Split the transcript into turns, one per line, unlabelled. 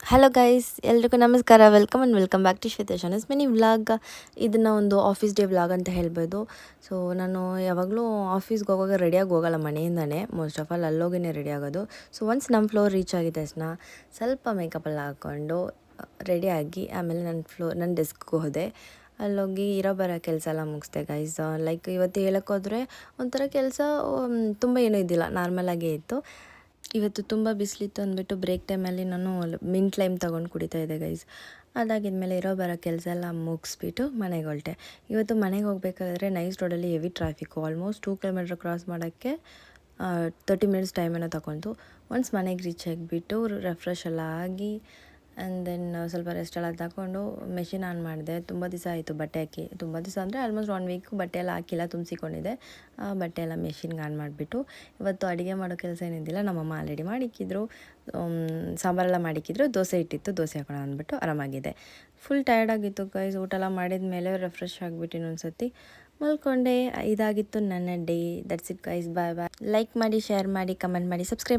Hello guys, ಎಲ್ರಿಗೂ ನಮಸ್ಕಾರ. Welcome back to Shweta channels mini vlog. ಇದನ್ನು ಒಂದು ಆಫೀಸ್ ಡೇ ವ್ಲಾಗ್ ಅಂತ ಹೇಳ್ಬೋದು. ಸೊ ನಾನು ಯಾವಾಗಲೂ ಆಫೀಸ್ಗೆ ಹೋಗುವಾಗ ರೆಡಿಯಾಗಿ ಹೋಗಲ್ಲ ಮನೆಯಿಂದನೇ, ಮೋಸ್ಟ್ ಆಫ್ ಆಲ್ ಅಲ್ಲೋಗಿನೇ ರೆಡಿ ಆಗೋದು. ಸೊ ಒನ್ಸ್ ನಮ್ಮ ಫ್ಲೋರ್ ರೀಚ್ ಆಗಿದ ತಕ್ಷಣ ಸ್ವಲ್ಪ ಮೇಕಪ್ಪೆಲ್ಲ ಹಾಕ್ಕೊಂಡು ರೆಡಿಯಾಗಿ ಆಮೇಲೆ ನನ್ನ ಡೆಸ್ಕ್ಗೆ ಹೋದೆ. ಅಲ್ಲೋಗಿ ಬರೋ ಕೆಲಸ ಎಲ್ಲ ಮುಗಿಸ್ದೆ ಗೈಸ್. ಲೈಕ್ ಇವತ್ತು ಹೇಳೋಕ್ಕೋದ್ರೆ ಒಂಥರ ಕೆಲಸ ತುಂಬ ಏನೂ ಇದ್ದಿಲ್ಲ, ನಾರ್ಮಲಾಗೇ ಇತ್ತು. ಇವತ್ತು ತುಂಬ ಬಿಸಿಲಿತ್ತು ಅಂದ್ಬಿಟ್ಟು ಬ್ರೇಕ್ ಟೈಮಲ್ಲಿ ನಾನು ಮಿಂಟ್ ಲೈಮ್ ತೊಗೊಂಡು ಕುಡಿತಾ ಇದ್ದೆ ಗೈಸ್. ಅದಾಗಿದ್ಮೇಲೆ ಬರೋ ಕೆಲಸ ಎಲ್ಲ ಮುಗಿಸ್ಬಿಟ್ಟು ಮನೆಗೆ ಹೊರಟೆ. ಇವತ್ತು ಮನೆಗೆ ಹೋಗಬೇಕಾದ್ರೆ ನೈಸ್ ರೋಡಲ್ಲಿ heavy traffic. Almost 2 kilometre cross ಮಾಡೋಕ್ಕೆ 30 ಮಿನಿಟ್ಸ್ ಟೈಮನ್ನು ತಗೊತು. ಒನ್ಸ್ ಮನೆಗೆ ರೀಚ್ ಆಗಿಬಿಟ್ಟು ರೆಫ್ರೆಶ್ ಎಲ್ಲ ಆಗಿ ಆ್ಯಂಡ್ ದೆನ್ ಸ್ವಲ್ಪ ರೆಸ್ಟ್ ಎಲ್ಲ ತಗೊಂಡು ಮೆಷಿನ್ ಆನ್ ಮಾಡಿದೆ. ತುಂಬ ದಿವಸ ಆಯಿತು ಬಟ್ಟೆ ಹಾಕಿ, ತುಂಬ ದಿವಸ ಅಂದರೆ ಆಲ್ಮೋಸ್ಟ್ 1 ವೀಕ್ ಬಟ್ಟೆ ಎಲ್ಲ ಹಾಕಿಲ್ಲ, ತುಂಬಿಸಿಕೊಂಡಿದ್ದೆ. ಬಟ್ಟೆ ಎಲ್ಲ ಮೆಷಿನ್ಗೆ ಆನ್ ಮಾಡಿಬಿಟ್ಟು ಇವತ್ತು ಅಡುಗೆ ಮಾಡೋ ಕೆಲಸ ಏನಿದ್ದಿಲ್ಲ. ನಮ್ಮಮ್ಮ ಆಲ್ರೆಡಿ ಮಾಡಿಕ್ಕಿದ್ರು, ಸಾಂಬಾರೆಲ್ಲ ಮಾಡಿಕ್ಕಿದ್ರು. ದೋಸೆ ಇಟ್ಟಿತ್ತು, ದೋಸೆ ಹಾಕೋಣ ಅಂದ್ಬಿಟ್ಟು ಆರಾಮಾಗಿದೆ. ಫುಲ್ ಟಯರ್ಡ್ ಆಗಿತ್ತು ಗೈಸ್. ಊಟ ಎಲ್ಲ ಮಾಡಿದ ಮೇಲೆ ರಿಫ್ರೆಶ್ ಆಗಿಬಿಟ್ಟು ಇನ್ನೊಂದು ಸತಿ ಮಲ್ಕೊಂಡೆ. ಇದಾಗಿತ್ತು ನನ್ನ day. That's it guys. Bye bye. Like ಮಾಡಿ, ಶೇರ್ ಮಾಡಿ, ಕಮೆಂಟ್ ಮಾಡಿ, ಸಬ್ಸ್ಕ್ರೈಬ್